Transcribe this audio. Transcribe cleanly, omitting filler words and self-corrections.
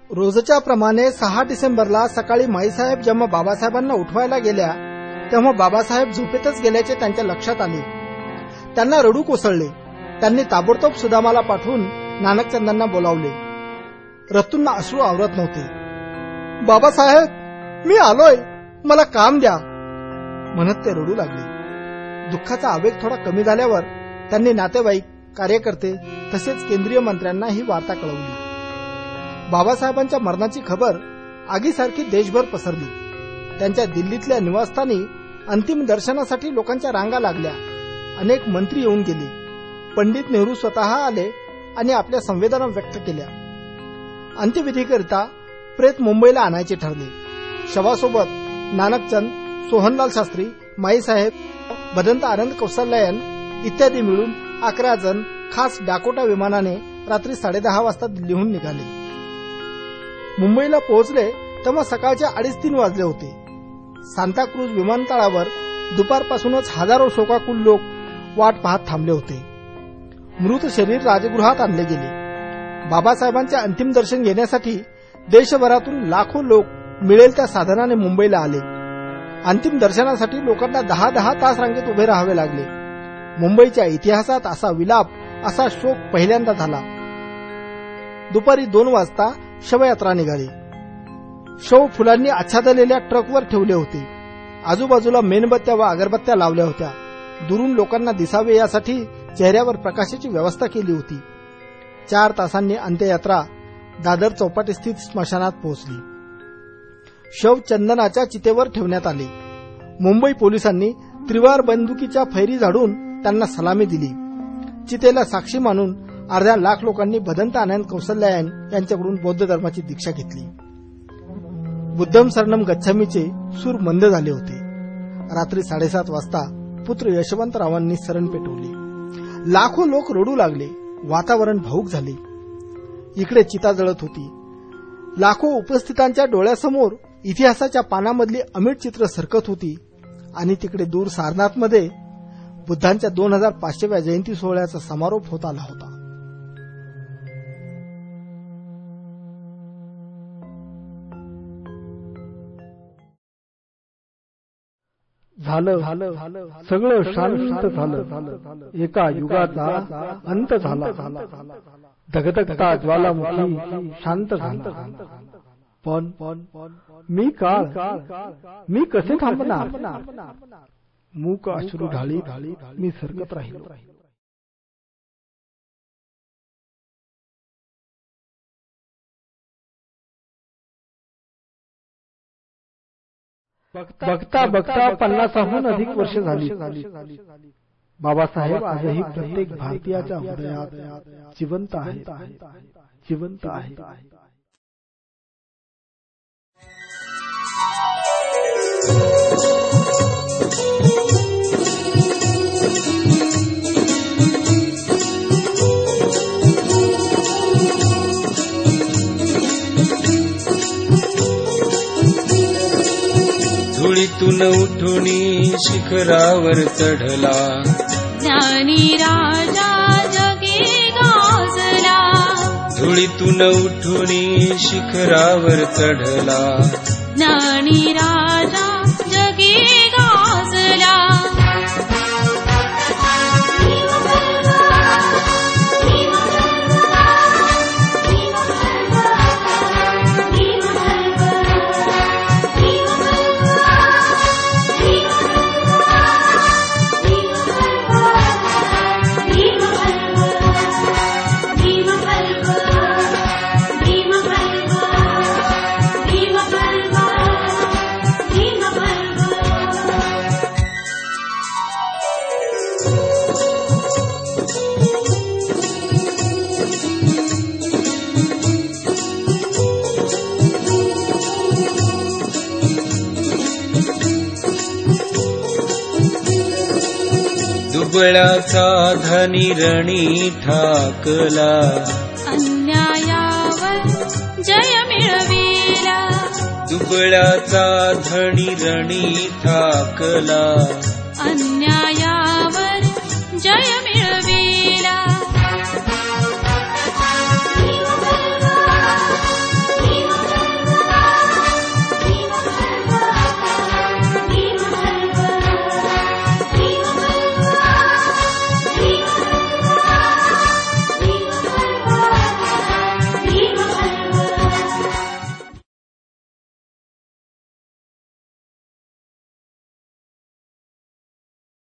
रोजच्या प्रमाणे 6 डिसेंबरला सकाळी माईसाहेब जेव्हा बाबासाहेबांना उठवायला गेल्या तेव्हा बाबासाहेब झोपेतच गेल्याचे त्यांच्या लक्षात आले. त्यांना रडू कोसळले. त्यांनी ताबडतोब सुदामाला पाठवून नानकचंदांना बोलावले. रतूंना अश्रू आवरत नव्हते. बाबासाहेब, मी आलोय, मला काम द्या म्हणत ते रडू लागले. दुःखाचा आवेग थोडा कमी झाल्यावर त्यांनी नातेवाईक, कार्यकर्ते तसेच केंद्रीय मंत्र्यांना ही वार्ता कळवली. बाबासाहेबांच्या मरणाची खबर आगीसारखी देशभर पसरली. त्यांच्या दिल्लीतल्या निवासस्थानी अंतिम दर्शनासाठी लोकांच्या रांगा लागल्या. अनेक मंत्री येऊन गेले. पंडित नेहरू स्वतः आले आणि आपल्या संवेदना व्यक्त केल्या. अंत्यविधीकरिता प्रेत मुंबईला आणायचे ठरले. शवासोबत नानकचंद, सोहनलाल शास्त्री, माईसाहेब, भदंत आनंद कौशल्यायन इत्यादी मिळून 11 जण खास डाकोटा विमानाने रात्री 10:30 वाजता दिल्लीहून निघाले. मुंबईला पोहोचले तेव्हा सकाळच्या 2:30-3 वाजले होते. सांताक्रूज विमानतळावर दुपारपासूनच हजारो शोकाकुल लोक वाट पाहत थांबले होते. मृत शरीर राजगृहात आणले गेले. बाबासाहेबांचे अंतिम दर्शन घेण्यासाठी देशभरातून लाखो लोक मिळेल त्या साधनाने मुंबईला आले. अंतिम दर्शनासाठी लोकांना 10-10 तास रांगेत उभे राहावे लागले. मुंबईच्या इतिहासात असा विलाप, असा शोक पहिल्यांदा झाला. दुपारी 2 वाजता शवयात्रा निघाली. शव फुलांनी आच्छादलेल्या ट्रकवर ठेवले होते. आजूबाजूला मेणबत्त्या व अगरबत्त्या लावल्या होत्या. दुरून लोकांना दिसावे यासाठी चेहऱ्यावर प्रकाशाची व्यवस्था केली होती. 4 तासांनी अंत्ययात्रा दादर चौपाटी स्थित स्मशानात पोहोचली. शव चंदनाच्या चितेवर ठेवण्यात आले. मुंबई पोलिसांनी त्रिवार बंदुकीच्या फैरी झाडून त्यांना सलामी दिली. चितेला साक्षी मानून अर्ध्या लाख लोकांनी भदंत आनंद कौशल्यायन यांच्याकडून बौद्ध धर्माची दीक्षा घेतली. बुद्धम शरणम गच्छामीचे सूर मंद झाले होते. रात्री 7:30 वाजता पुत्र यशवंतरावांनी शरण पेटवले. लाखो लोक रडू लागले. वातावरण भावुक झाले. इकडे चिता जळत होती. लाखो उपस्थितांच्या डोळ्यासमोर इतिहासाच्या पानामधली अमिट चित्र सरकत होती. आणि तिकडे दूर सारनाथमध्ये बुद्धांच्या 2500व्या जयंती सोहळ्याचा समारोप होत आला होता. झालं सगळं शांत झालं. एका युगाचा अंत झाला. धगधगता ज्वालामुखी शांत झाला. पण मी काळ, मी कसे थांबणार? मूक अश्रू ढाळी मी सरकत राहिलो. बघता बघता 50हून अधिक वर्ष झाली. बाबासाहेब आजही प्रत्येक भारतीयाच्या हृदयात जिवंत आहेत. धुळीतून उठुनी शिखरावर चढला, ज्ञानी राजा जगी गाजला. धुळीतून उठुनी शिखरावर चढला, ज्ञानी राजा जगी गाजला. दुबळाचा धनी रणी ठाकला, अन्यायावर जय मिळविला. दुबळाचा धनी रणी ठाकला, अन्याया